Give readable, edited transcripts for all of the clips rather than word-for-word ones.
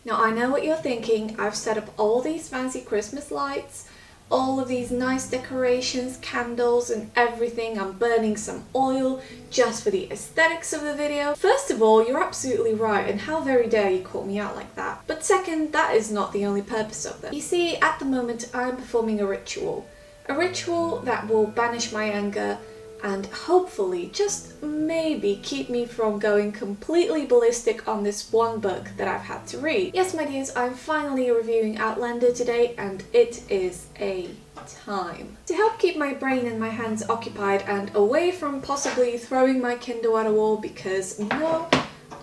Now I know what you're thinking, I've set up all these fancy Christmas lights, all of these nice decorations, candles and everything. I'm burning some oil just for the aesthetics of the video. First of all, you're absolutely right, and how very dare you call me out like that. But second, that is not the only purpose of them. You see, at the moment I'm performing a ritual that will banish my anger and hopefully, just maybe, keep me from going completely ballistic on this one book that I've had to read. Yes, my dears, I'm finally reviewing Outlander today, and it is a time. To help keep my brain and my hands occupied and away from possibly throwing my Kindle at a wall, because no,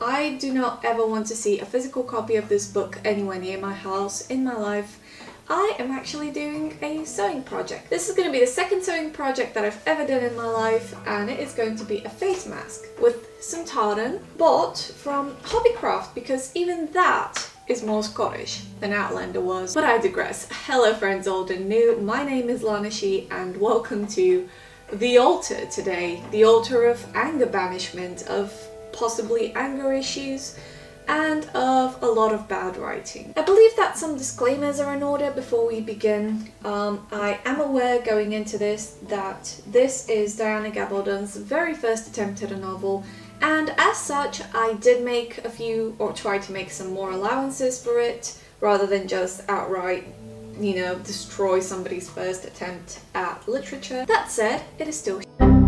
I do not ever want to see a physical copy of this book anywhere near my house in my life, I am actually doing a sewing project. This is going to be the second sewing project that I've ever done in my life, and it is going to be a face mask with some tartan bought from Hobbycraft, because even that is more Scottish than Outlander was. But I digress. Hello friends old and new, my name is Lana She and welcome to the altar today. The altar of anger banishment, of possibly anger issues, and of a lot of bad writing. I believe that some disclaimers are in order before we begin. I am aware going into this that this is Diana Gabaldon's very first attempt at a novel, and as such I did make a few, or try to make some more allowances for it, rather than just outright, you know, destroy somebody's first attempt at literature. That said, it is still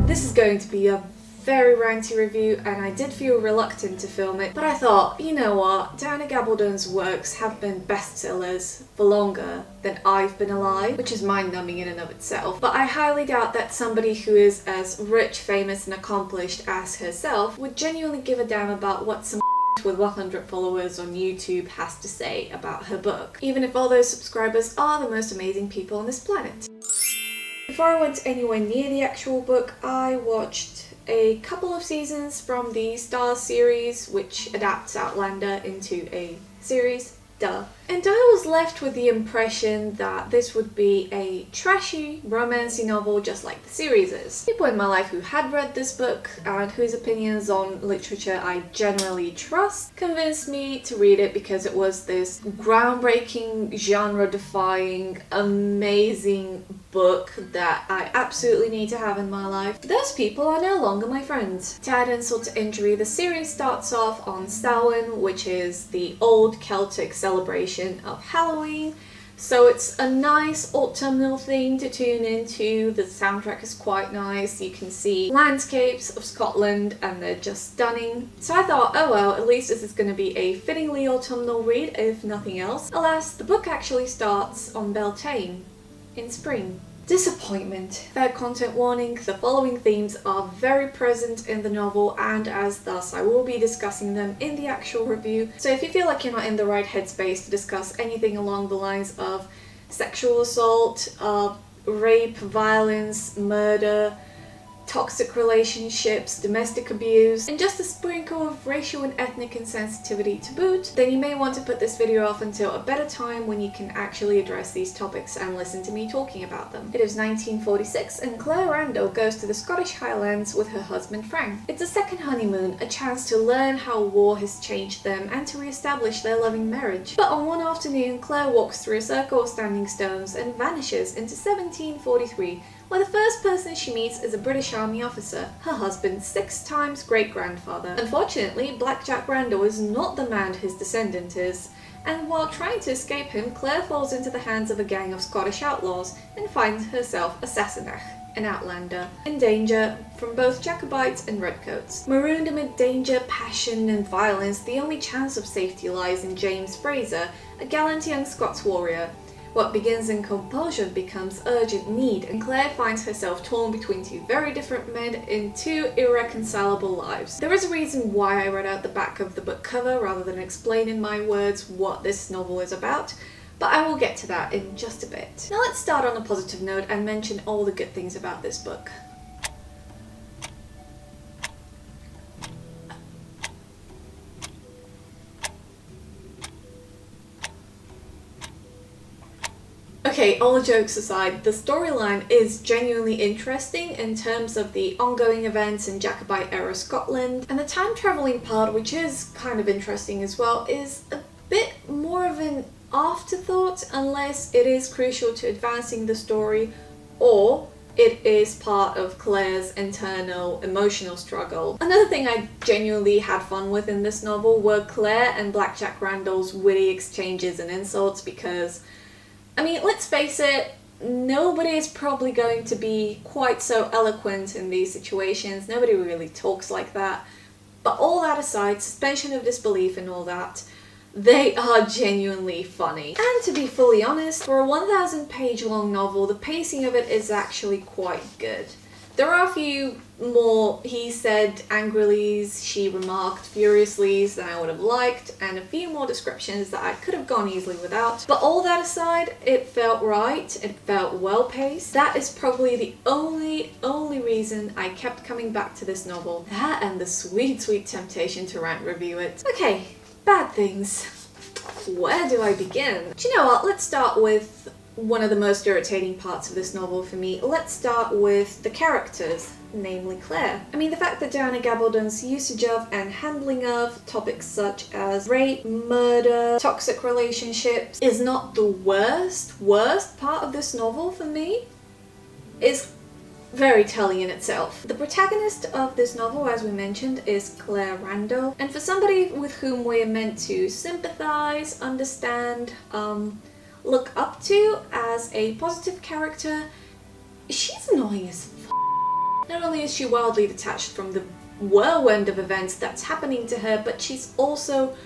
This is going to be a very ranty review, and I did feel reluctant to film it, but I thought, you know what, Diana Gabaldon's works have been bestsellers for longer than I've been alive, which is mind-numbing in and of itself, but I highly doubt that somebody who is as rich, famous and accomplished as herself would genuinely give a damn about what some with 100 followers on YouTube has to say about her book, even if all those subscribers are the most amazing people on this planet. Before I went anywhere near the actual book, I watched a couple of seasons from the Starz series, which adapts Outlander into a series. Duh. And I was left with the impression that this would be a trashy, romancy novel just like the series is. People in my life who had read this book and whose opinions on literature I generally trust convinced me to read it because it was this groundbreaking, genre-defying, amazing book that I absolutely need to have in my life. Those people are no longer my friends. To add insult to injury, the series starts off on Samhain, which is the old Celtic celebration of Halloween, so it's a nice autumnal theme to tune into. The soundtrack is quite nice, you can see landscapes of Scotland and they're just stunning. So I thought, oh well, at least this is going to be a fittingly autumnal read, if nothing else. Alas, the book actually starts on Beltane in spring. Disappointment. Fair content warning, the following themes are very present in the novel, and as thus I will be discussing them in the actual review. So if you feel like you're not in the right headspace to discuss anything along the lines of sexual assault, rape, violence, murder, toxic relationships, domestic abuse, and just a sprinkle of racial and ethnic insensitivity to boot, then you may want to put this video off until a better time when you can actually address these topics and listen to me talking about them. It is 1946 and Claire Randall goes to the Scottish Highlands with her husband Frank. It's a second honeymoon, a chance to learn how war has changed them and to re-establish their loving marriage. But on one afternoon, Claire walks through a circle of standing stones and vanishes into 1743, where the first person she meets is a British Army officer, her husband's 6 times great-grandfather. Unfortunately, Black Jack Randall is not the man his descendant is, and while trying to escape him, Claire falls into the hands of a gang of Scottish outlaws and finds herself a Sassenach, an outlander, in danger from both Jacobites and redcoats. Marooned amid danger, passion and violence, the only chance of safety lies in James Fraser, a gallant young Scots warrior. What begins in compulsion becomes urgent need, and Claire finds herself torn between 2 very different men in 2 irreconcilable lives. There is a reason why I read out the back of the book cover rather than explain in my words what this novel is about, but I will get to that in just a bit. Now let's start on a positive note and mention all the good things about this book. Okay, all jokes aside, the storyline is genuinely interesting in terms of the ongoing events in Jacobite-era Scotland, and the time-travelling part, which is kind of interesting as well, is a bit more afterthought unless it is crucial to advancing the story, or it is part of Claire's internal emotional struggle. Another thing I genuinely had fun with in this novel were Claire and Blackjack Randall's witty exchanges and insults, because, I mean, let's face it, nobody is probably going to be quite so eloquent in these situations. Nobody really talks like that. But all that aside, suspension of disbelief and all that, they are genuinely funny. And to be fully honest, for a 1,000-page long novel, the pacing of it is actually quite good. There are a few more he said angrily, she remarked furiously than I would have liked, and a few more descriptions that I could have gone easily without. But all that aside, it felt right, it felt well paced. That is probably the only reason I kept coming back to this novel. That and the sweet temptation to rant review it. Okay, bad things. Where do I begin? Do you know what? Let's start with one of the most irritating parts of this novel for me. Let's start with the characters, namely Claire. I mean, the fact that Diana Gabaldon's usage of and handling of topics such as rape, murder, toxic relationships is not the worst part of this novel for me is very telling in itself. The protagonist of this novel, as we mentioned, is Claire Randall, and for somebody with whom we're meant to sympathize, understand, look up to as a positive character, she's annoying as f***. Not only is she wildly detached from the whirlwind of events that's happening to her, but she's also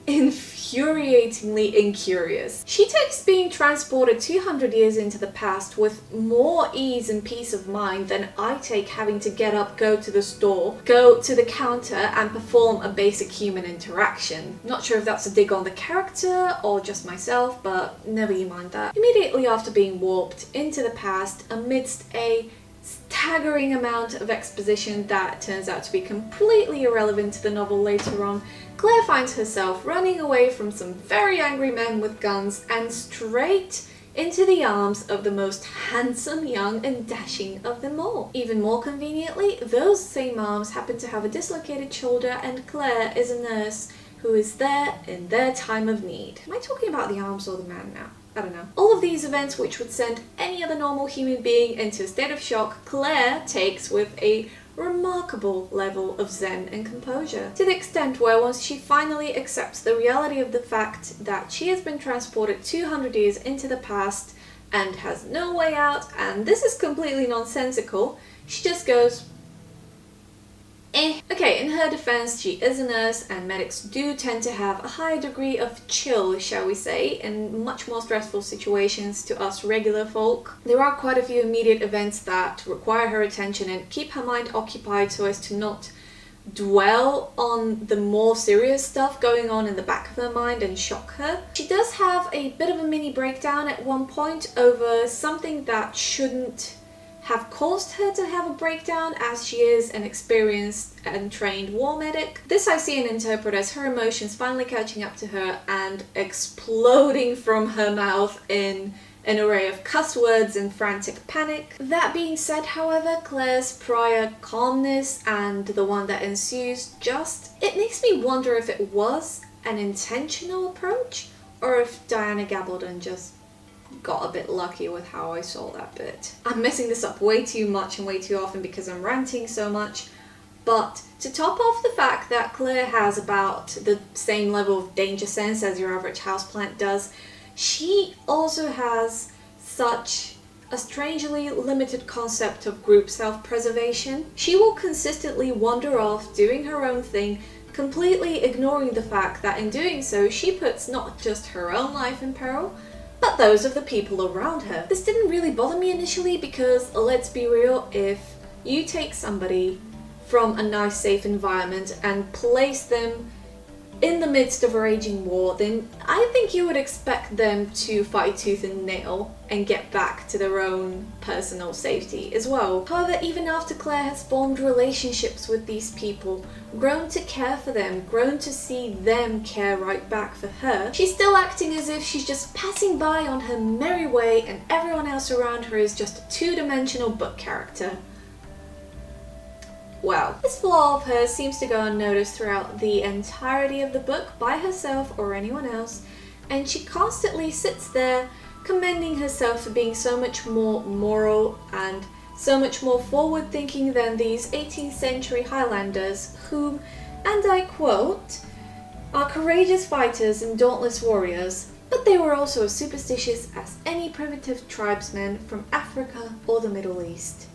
infuriatingly incurious. She takes being transported 200 years into the past with more ease and peace of mind than I take having to get up, go to the store, go to the counter and perform a basic human interaction. Not sure if that's a dig on the character or just myself, but never you mind that. Immediately after being warped into the past amidst a staggering amount of exposition that turns out to be completely irrelevant to the novel later on, Claire finds herself running away from some very angry men with guns and straight into the arms of the most handsome, young and dashing of them all. Even more conveniently, those same arms happen to have a dislocated shoulder, and Claire is a nurse who is there in their time of need. Am I talking about the arms or the man now? I don't know. All of these events, which would send any other normal human being into a state of shock, Claire takes with a remarkable level of zen and composure. To the extent where once she finally accepts the reality of the fact that she has been transported 200 years into the past and has no way out, and this is completely nonsensical, she just goes, eh. Okay, in her defense, she is a nurse, and medics do tend to have a higher degree of chill, shall we say, in much more stressful situations to us regular folk. There are quite a few immediate events that require her attention and keep her mind occupied so as to not dwell on the more serious stuff going on in the back of her mind and shock her. She does have a bit of a mini breakdown at one point over something that shouldn't have caused her to have a breakdown, as she is an experienced and trained war medic. This I see and interpret as her emotions finally catching up to her and exploding from her mouth in an array of cuss words and frantic panic. That being said, however, Claire's prior calmness and the one that ensues it makes me wonder if it was an intentional approach or if Diana Gabaldon just got a bit lucky with how I saw that bit. I'm messing this up way too much and way too often because I'm ranting so much, but to top off the fact that Claire has about the same level of danger sense as your average houseplant does, she also has such a strangely limited concept of group self-preservation. She will consistently wander off doing her own thing, completely ignoring the fact that in doing so she puts not just her own life in peril, but those of the people around her. This didn't really bother me initially because, let's be real, if you take somebody from a nice safe environment and place them in the midst of a raging war, then I think you would expect them to fight tooth and nail and get back to their own personal safety as well. However, even after Claire has formed relationships with these people, grown to care for them, grown to see them care right back for her, she's still acting as if she's just passing by on her merry way and everyone else around her is just a two-dimensional book character. Wow. This flaw of hers seems to go unnoticed throughout the entirety of the book by herself or anyone else, and she constantly sits there commending herself for being so much more moral and so much more forward-thinking than these 18th century Highlanders whom, and I quote, are courageous fighters and dauntless warriors, but they were also as superstitious as any primitive tribesmen from Africa or the Middle East.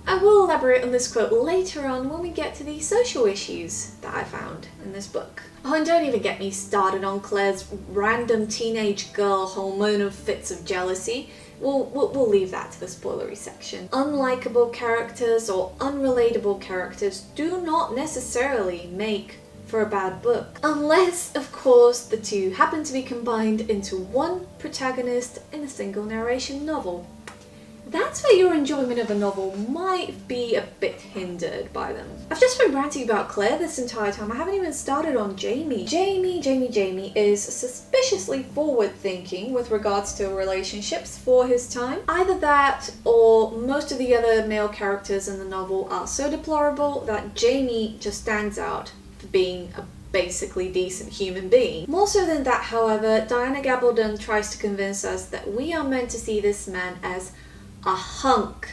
I will elaborate on this quote later on when we get to the social issues that I found in this book. Oh, and don't even get me started on Claire's random teenage girl hormonal fits of jealousy. We'll leave that to the spoilery section. Unlikable characters or unrelatable characters do not necessarily make for a bad book. Unless, of course, the two happen to be combined into one protagonist in a single narration novel. That's where your enjoyment of a novel might be a bit hindered by them. I've just been ranting about Claire this entire time. I haven't even started on Jamie. Jamie is suspiciously forward-thinking with regards to relationships for his time. Either that or most of the other male characters in the novel are so deplorable that Jamie just stands out for being a basically decent human being. More so than that, however, Diana Gabaldon tries to convince us that we are meant to see this man as a hunk,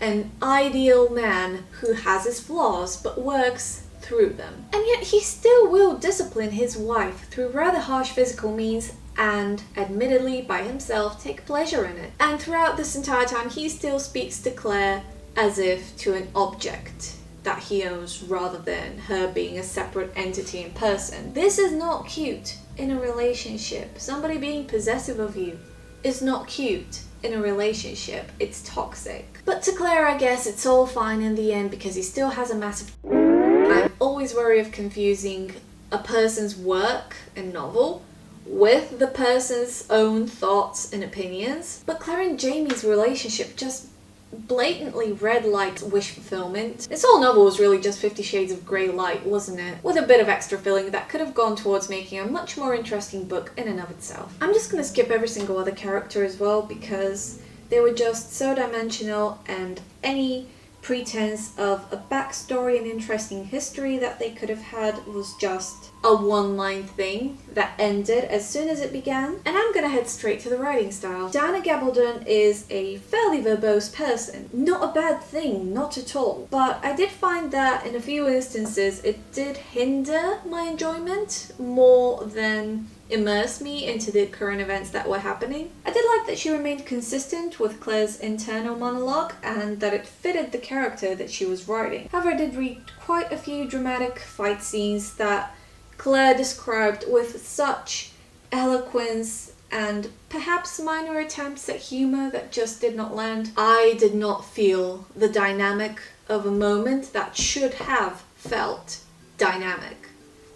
an ideal man who has his flaws but works through them. And yet he still will discipline his wife through rather harsh physical means and, admittedly by himself, take pleasure in it. And throughout this entire time he still speaks to Claire as if to an object that he owns rather than her being a separate entity in person. This is not cute in a relationship. Somebody being possessive of you is not cute in a relationship. It's toxic. But to Claire, I guess it's all fine in the end because he still has a massive... I'm always wary of confusing a person's work and novel with the person's own thoughts and opinions. But Claire and Jamie's relationship just blatantly red light wish fulfillment. This whole novel was really just 50 Shades of Grey light, wasn't it? With a bit of extra filling that could have gone towards making a much more interesting book in and of itself. I'm just gonna skip every single other character as well because they were just so dimensional, and any pretense of a backstory and interesting history that they could have had was just a one-line thing that ended as soon as it began. And I'm gonna head straight to the writing style. Diana Gabaldon is a fairly verbose person. Not a bad thing, not at all. But I did find that in a few instances it did hinder my enjoyment more than immerse me into the current events that were happening. I did like that she remained consistent with Claire's internal monologue and that it fitted the character that she was writing. However, I did read quite a few dramatic fight scenes that Claire described with such eloquence and perhaps minor attempts at humor that just did not land. I did not feel the dynamic of a moment that should have felt dynamic,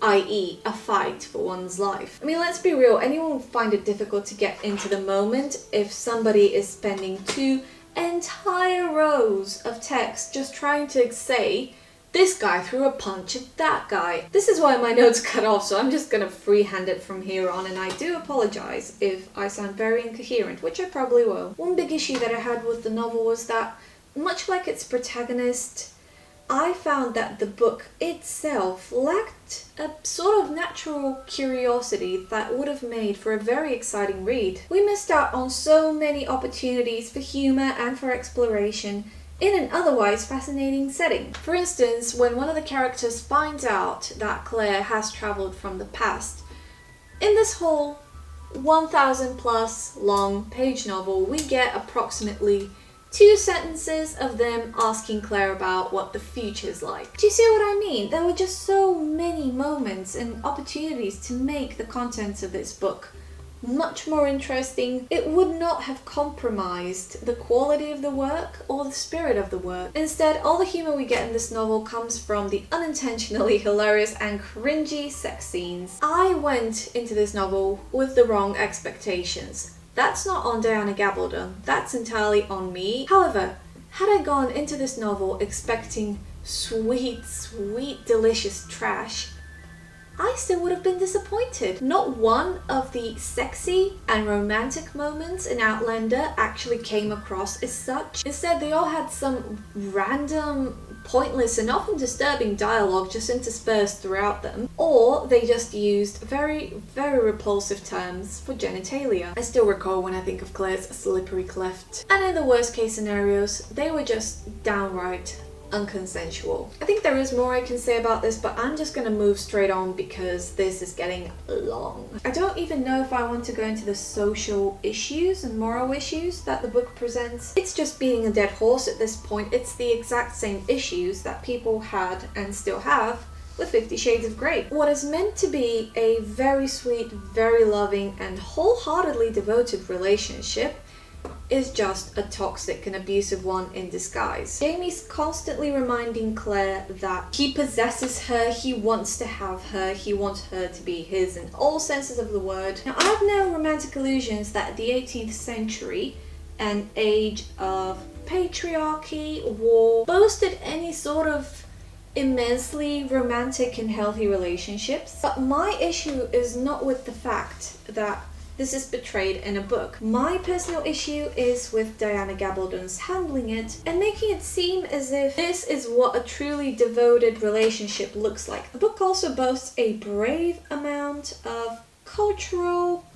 i.e. a fight for one's life. I mean, let's be real, anyone would find it difficult to get into the moment if somebody is spending 2 entire rows of text just trying to say, this guy threw a punch at that guy. This is why my notes cut off, so I'm just gonna freehand it from here on, and I do apologize if I sound very incoherent, which I probably will. One big issue that I had with the novel was that, much like its protagonist, I found that the book itself lacked a sort of natural curiosity that would have made for a very exciting read. We missed out on so many opportunities for humor and for exploration in an otherwise fascinating setting. For instance, when one of the characters finds out that Claire has travelled from the past, in this whole 1,000 plus long page novel, we get approximately 2 sentences of them asking Claire about what the future's like. Do you see what I mean? There were just so many moments and opportunities to make the contents of this book much more interesting. It would not have compromised the quality of the work or the spirit of the work. Instead, all the humor we get in this novel comes from the unintentionally hilarious and cringy sex scenes. I went into this novel with the wrong expectations. That's not on Diana Gabaldon, that's entirely on me. However, had I gone into this novel expecting sweet, delicious trash, I still would have been disappointed. Not one of the sexy and romantic moments in Outlander actually came across as such. Instead, they all had some random pointless and often disturbing dialogue just interspersed throughout them, or they just used very, very repulsive terms for genitalia. I still recall when I think of Claire's slippery cleft. And in the worst case scenarios, they were just downright unconsensual. I think there is more I can say about this, but I'm just gonna move straight on because this is getting long. I don't even know if I want to go into the social issues and moral issues that the book presents. It's just beating a dead horse at this point. It's the exact same issues that people had and still have with 50 Shades of Grey. What is meant to be a very sweet, very loving, and wholeheartedly devoted relationship is just a toxic and abusive one in disguise. Jamie's constantly reminding Claire that he possesses her, he wants to have her, he wants her to be his in all senses of the word. Now, I have no romantic illusions that the 18th century, an age of patriarchy, war, boasted any sort of immensely romantic and healthy relationships. But my issue is not with the fact that this is portrayed in a book. My personal issue is with Diana Gabaldon's handling it and making it seem as if this is what a truly devoted relationship looks like. The book also boasts a brave amount of cultural,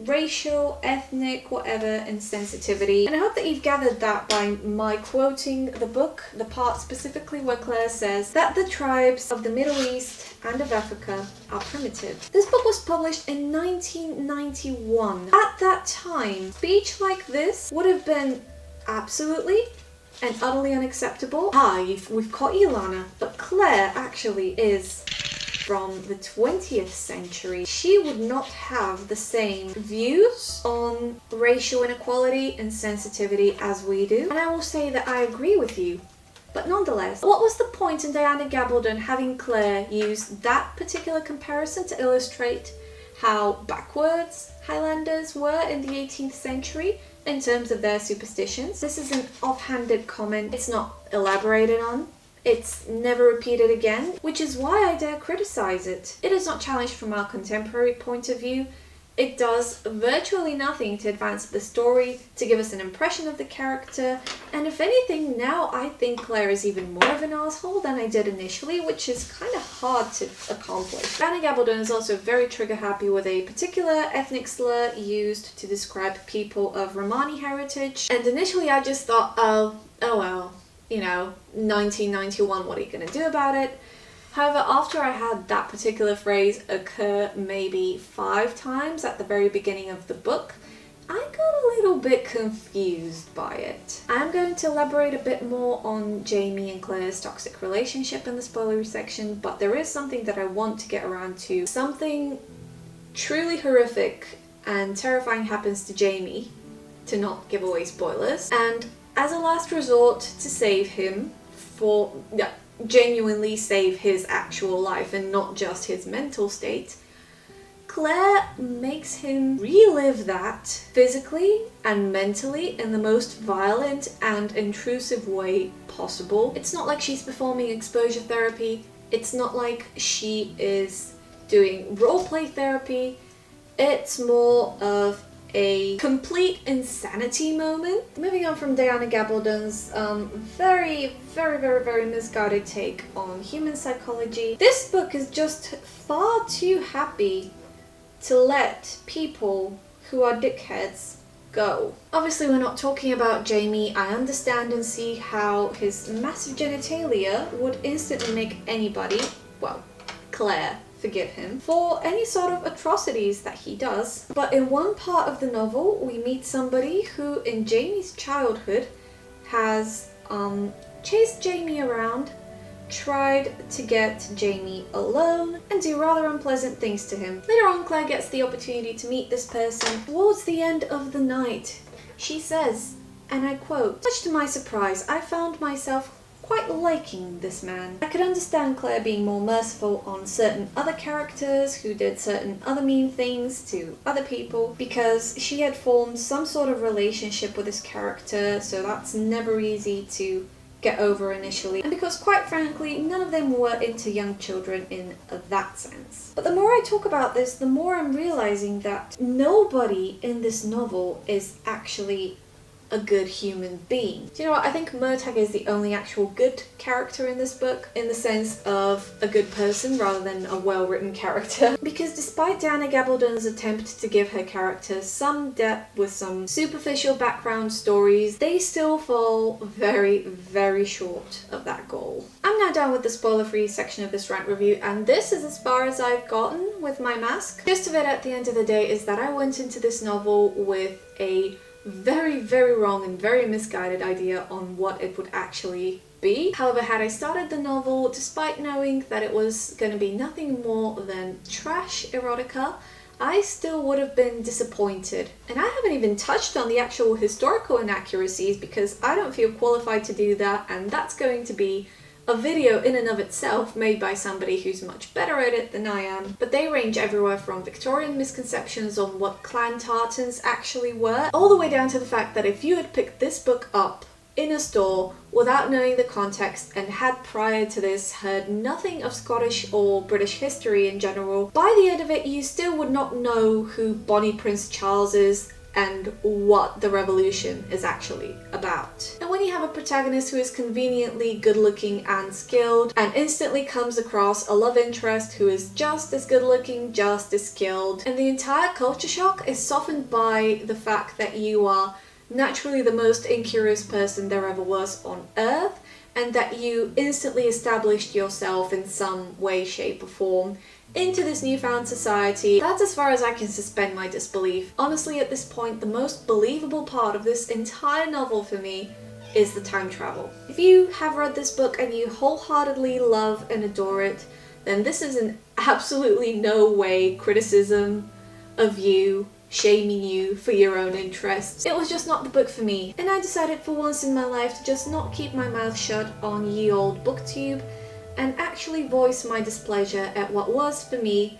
racial, ethnic, whatever, insensitivity. And I hope that you've gathered that by my quoting the book, the part specifically where Claire says that the tribes of the Middle East and of Africa are primitive. This book was published in 1991. At that time, speech like this would have been absolutely and utterly unacceptable. We've caught Ilana, but Claire actually is from the 20th century. She would not have the same views on racial inequality and sensitivity as we do. And I will say that I agree with you. But nonetheless, what was the point in Diana Gabaldon having Claire use that particular comparison to illustrate how backwards Highlanders were in the 18th century in terms of their superstitions? This is an offhanded comment. It's not elaborated on. It's never repeated again, which is why I dare criticize it. It is not challenged from our contemporary point of view. It does virtually nothing to advance the story, to give us an impression of the character, and if anything, now I think Claire is even more of an asshole than I did initially, which is kind of hard to accomplish. Diana Gabaldon is also very trigger happy with a particular ethnic slur used to describe people of Romani heritage, and initially I just thought, oh well, 1991, what are you gonna do about it? However, after I had that particular phrase occur maybe 5 times at the very beginning of the book, I got a little bit confused by it. I'm going to elaborate a bit more on Jamie and Claire's toxic relationship in the spoilery section, but there is something that I want to get around to. Something truly horrific and terrifying happens to Jamie, to not give away spoilers, and as a last resort to save him, genuinely save his actual life and not just his mental state, Claire makes him relive that physically and mentally in the most violent and intrusive way possible. It's not like she's performing exposure therapy. It's not like she is doing roleplay therapy. It's more of a complete insanity moment. Moving on from Diana Gabaldon's very, very, very, very misguided take on human psychology, this book is just far too happy to let people who are dickheads go. Obviously, we're not talking about Jamie. I understand and see how his massive genitalia would instantly make anybody, well, Claire, forgive him for any sort of atrocities that he does. But in one part of the novel, we meet somebody who in Jamie's childhood has chased Jamie around, tried to get Jamie alone, and do rather unpleasant things to him. Later on, Claire gets the opportunity to meet this person. Towards the end of the night, she says, and I quote, "Much to my surprise, I found myself quite liking this man." I could understand Claire being more merciful on certain other characters who did certain other mean things to other people because she had formed some sort of relationship with this character, so that's never easy to get over initially, and because quite frankly none of them were into young children in that sense. But the more I talk about this, the more I'm realizing that nobody in this novel is actually a good human being. Do you know what? I think Murtagh is the only actual good character in this book, in the sense of a good person rather than a well-written character. Because despite Diana Gabaldon's attempt to give her character some depth with some superficial background stories, they still fall very, very short of that goal. I'm now done with the spoiler-free section of this rant review, and this is as far as I've gotten with my mask. The gist of it at the end of the day is that I went into this novel with a very, very wrong and very misguided idea on what it would actually be. However, had I started the novel despite knowing that it was going to be nothing more than trash erotica, I still would have been disappointed. And I haven't even touched on the actual historical inaccuracies because I don't feel qualified to do that, and that's going to be a video in and of itself made by somebody who's much better at it than I am. But they range everywhere from Victorian misconceptions on what clan tartans actually were, all the way down to the fact that if you had picked this book up in a store without knowing the context and had prior to this heard nothing of Scottish or British history in general, by the end of it you still would not know who Bonnie Prince Charles is and what the revolution is actually about. And when you have a protagonist who is conveniently good-looking and skilled, and instantly comes across a love interest who is just as good-looking, just as skilled, and the entire culture shock is softened by the fact that you are naturally the most incurious person there ever was on Earth, and that you instantly established yourself in some way, shape or form into this newfound society, that's as far as I can suspend my disbelief. Honestly, at this point, the most believable part of this entire novel for me is the time travel. If you have read this book and you wholeheartedly love and adore it, then this is in absolutely no way criticism of you, shaming you for your own interests. It was just not the book for me, and I decided for once in my life to just not keep my mouth shut on ye old booktube and actually voice my displeasure at what was, for me,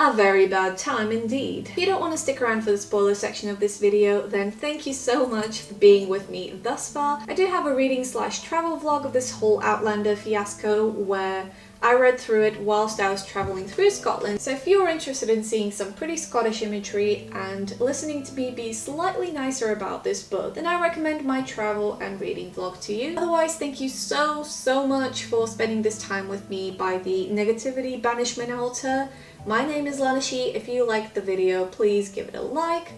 a very bad time indeed. If you don't want to stick around for the spoiler section of this video, then thank you so much for being with me thus far. I do have a reading/travel vlog of this whole Outlander fiasco where I read through it whilst I was travelling through Scotland, so if you're interested in seeing some pretty Scottish imagery and listening to me be slightly nicer about this book, then I recommend my travel and reading vlog to you. Otherwise, thank you so much for spending this time with me by the negativity banishment altar. My name is Lanashi. If you liked the video, please give it a like,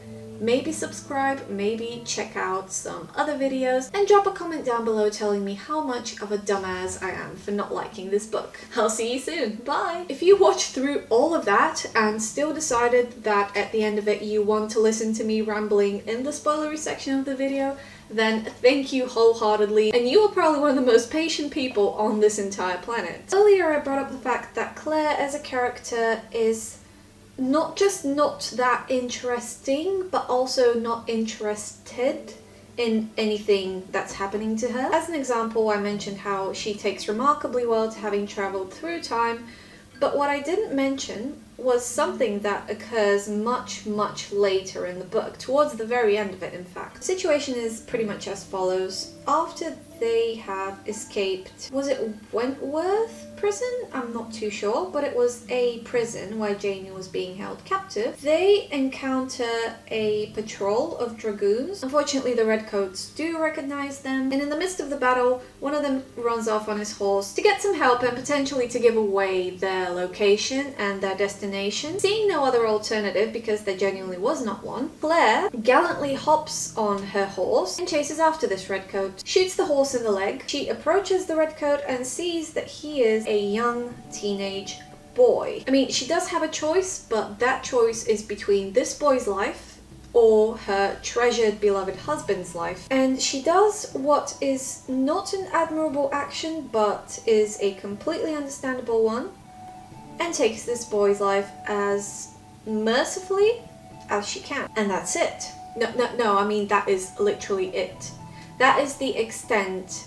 maybe subscribe, maybe check out some other videos, and drop a comment down below telling me how much of a dumbass I am for not liking this book. I'll see you soon. Bye! If you watched through all of that and still decided that at the end of it you want to listen to me rambling in the spoilery section of the video, then thank you wholeheartedly, and you are probably one of the most patient people on this entire planet. Earlier I brought up the fact that Claire as a character is not just not that interesting, but also not interested in anything that's happening to her. As an example, I mentioned how she takes remarkably well to having travelled through time, but what I didn't mention was something that occurs much later in the book, towards the very end of it in fact. The situation is pretty much as follows. After they have escaped, was it Wentworth prison? I'm not too sure, but it was a prison where Jamie was being held captive. They encounter a patrol of dragoons. Unfortunately, the redcoats do recognize them, and in the midst of the battle, one of them runs off on his horse to get some help and potentially to give away their location and their destination. Seeing no other alternative, because there genuinely was not one, Claire gallantly hops on her horse and chases after this redcoat, shoots the horse in the leg. She approaches the redcoat and sees that he is a young teenage boy. I mean, she does have a choice, but that choice is between this boy's life or her treasured beloved husband's life. And she does what is not an admirable action, but is a completely understandable one, and takes this boy's life as mercifully as she can. And that's it. No, I mean, that is literally it. That is the extent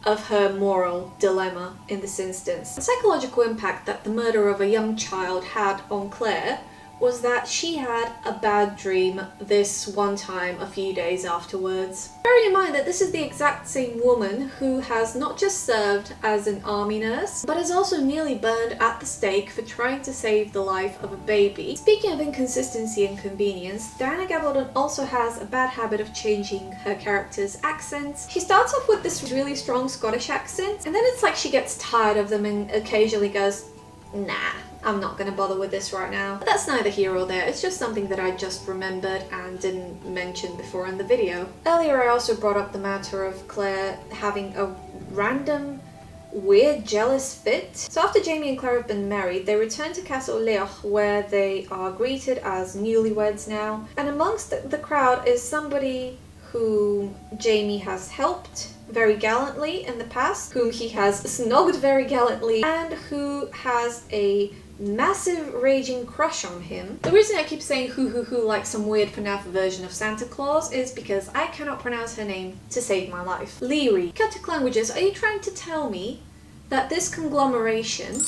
of her moral dilemma in this instance. The psychological impact that the murder of a young child had on Claire was that she had a bad dream this one time a few days afterwards. Bearing in mind that this is the exact same woman who has not just served as an army nurse, but is also nearly burned at the stake for trying to save the life of a baby. Speaking of inconsistency and convenience, Diana Gabaldon also has a bad habit of changing her character's accents. She starts off with this really strong Scottish accent, and then it's like she gets tired of them and occasionally goes, nah, I'm not gonna bother with this right now. But that's neither here or there, it's just something that I just remembered and didn't mention before in the video. Earlier I also brought up the matter of Claire having a random, weird, jealous fit. So after Jamie and Claire have been married, they return to Castle Leoch, where they are greeted as newlyweds now. And amongst the crowd is somebody whom Jamie has helped very gallantly in the past, whom he has snogged very gallantly, and who has a massive raging crush on him. The reason I keep saying who like some weird FNAF version of Santa Claus is because I cannot pronounce her name to save my life. Leary. Celtic languages, are you trying to tell me that this conglomeration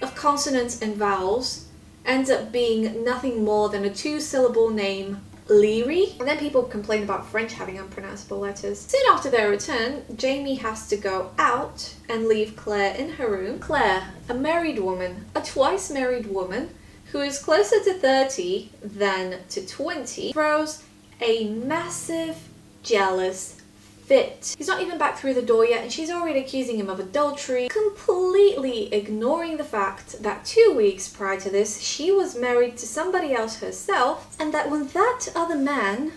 of consonants and vowels ends up being nothing more than a two-syllable name, Leary? And then people complain about French having unpronounceable letters. Soon after their return, Jamie has to go out and leave Claire in her room. Claire, a married woman, a twice married woman, who is closer to 30 than to 20, throws a massive, jealous fit. He's not even back through the door yet and she's already accusing him of adultery, completely ignoring the fact that 2 weeks prior to this she was married to somebody else herself, and that when that other man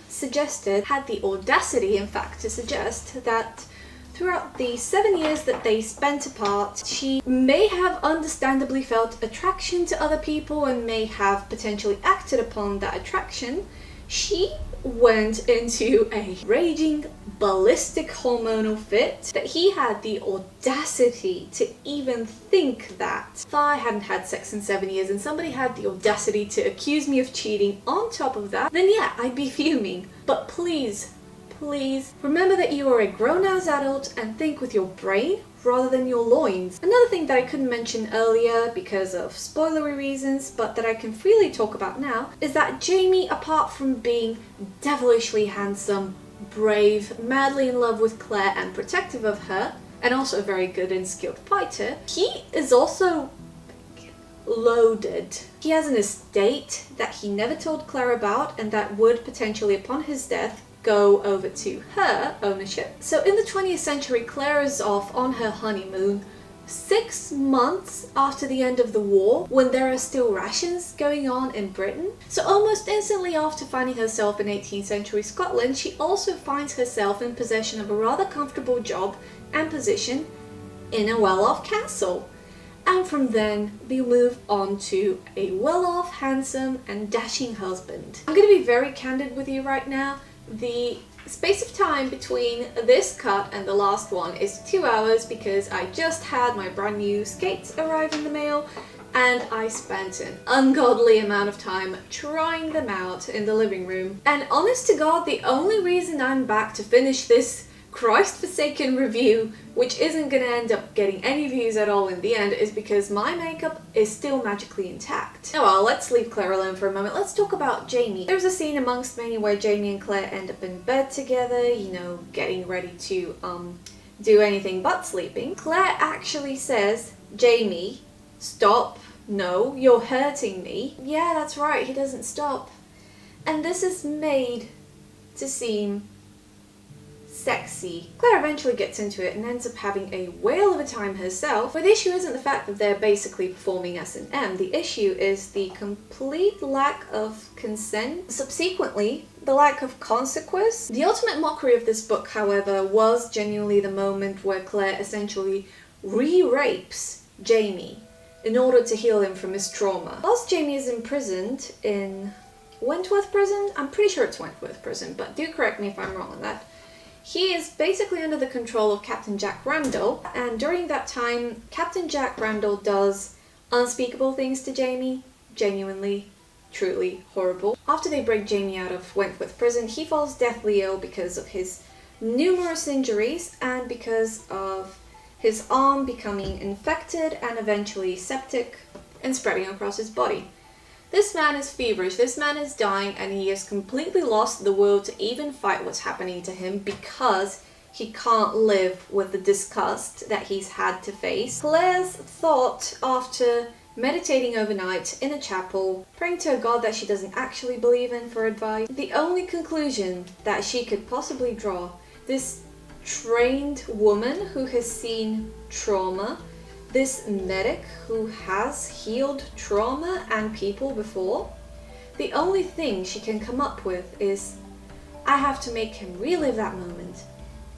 had the audacity in fact to suggest that throughout the 7 years that they spent apart, she may have understandably felt attraction to other people and may have potentially acted upon that attraction, she went into a raging, ballistic hormonal fit that he had the audacity to even think that. If I hadn't had sex in 7 years and somebody had the audacity to accuse me of cheating on top of that, then yeah, I'd be fuming. But please, please remember that you are a grown-ass adult and think with your brain rather than your loins. Another thing that I couldn't mention earlier because of spoilery reasons, but that I can freely talk about now, is that Jamie, apart from being devilishly handsome, brave, madly in love with Claire and protective of her, and also a very good and skilled fighter, he is also loaded. He has an estate that he never told Claire about and that would potentially, upon his death, go over to her ownership. So in the 20th century, Claire is off on her honeymoon 6 months after the end of the war, when there are still rations going on in Britain. So almost instantly after finding herself in 18th century Scotland, she also finds herself in possession of a rather comfortable job and position in a well-off castle. And from then, we move on to a well-off, handsome and dashing husband. I'm going to be very candid with you right now. The space of time between this cut and the last one is 2 hours because I just had my brand new skates arrive in the mail and I spent an ungodly amount of time trying them out in the living room. And honest to God, the only reason I'm back to finish this Christ-forsaken review, which isn't going to end up getting any views at all in the end, is because my makeup is still magically intact. Oh well, let's leave Claire alone for a moment. Let's talk about Jamie. There's a scene amongst many where Jamie and Claire end up in bed together, you know, getting ready to do anything but sleeping. Claire actually says, "Jamie, stop. No, you're hurting me." Yeah, that's right, he doesn't stop. And this is made to seem sexy. Claire eventually gets into it and ends up having a whale of a time herself, but the issue isn't the fact that they're basically performing S&M. The issue is the complete lack of consent, subsequently the lack of consequence. The ultimate mockery of this book, however, was genuinely the moment where Claire essentially re-rapes Jamie in order to heal him from his trauma. Whilst Jamie is imprisoned in Wentworth Prison, I'm pretty sure it's Wentworth Prison, but do correct me if I'm wrong on that, he is basically under the control of Captain Jack Randall, and during that time, Captain Jack Randall does unspeakable things to Jamie, genuinely, truly horrible. After they break Jamie out of Wentworth Prison, he falls deathly ill because of his numerous injuries and because of his arm becoming infected and eventually septic and spreading across his body. This man is feverish, this man is dying, and he has completely lost the will to even fight what's happening to him because he can't live with the disgust that he's had to face. Claire's thought, after meditating overnight in a chapel, praying to a god that she doesn't actually believe in for advice, the only conclusion that she could possibly draw, this trained woman who has seen trauma, this medic who has healed trauma and people before, the only thing she can come up with is, I have to make him relive that moment.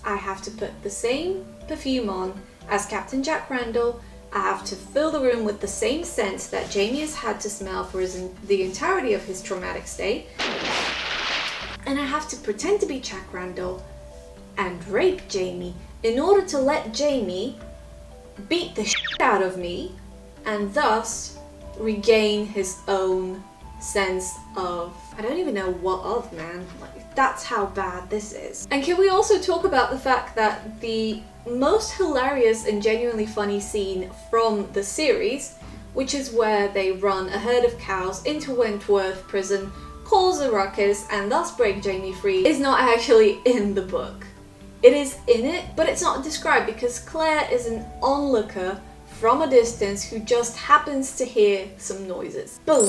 I have to put the same perfume on as Captain Jack Randall. I have to fill the room with the same scent that Jamie has had to smell for the entirety of his traumatic stay. And I have to pretend to be Jack Randall and rape Jamie in order to let Jamie beat the shit out of me and thus regain his own sense of, I don't even know what of, man. Like, that's how bad this is. And can we also talk about the fact that the most hilarious and genuinely funny scene from the series, which is where they run a herd of cows into Wentworth prison, cause a ruckus, and thus break Jamie free, is not actually in the book. It is in it, but it's not described because Claire is an onlooker from a distance who just happens to hear some noises. Boom!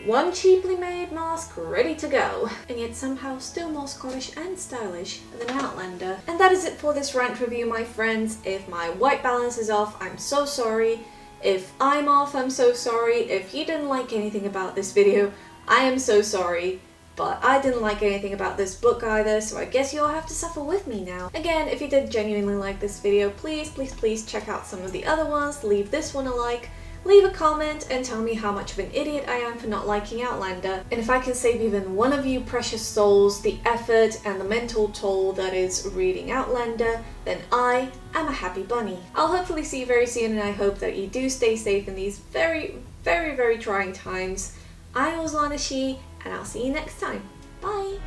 One cheaply made mask ready to go, and yet somehow still more Scottish and stylish than Outlander. And that is it for this rant review, my friends. If my white balance is off, I'm so sorry. If I'm off, I'm so sorry. If you didn't like anything about this video, I am so sorry. But I didn't like anything about this book either, so I guess you'll have to suffer with me now. Again, if you did genuinely like this video, please check out some of the other ones, leave this one a like, leave a comment and tell me how much of an idiot I am for not liking Outlander. And if I can save even one of you precious souls the effort and the mental toll that is reading Outlander, then I am a happy bunny. I'll hopefully see you very soon, and I hope that you do stay safe in these very trying times. I'm Lana She, and I'll see you next time. Bye!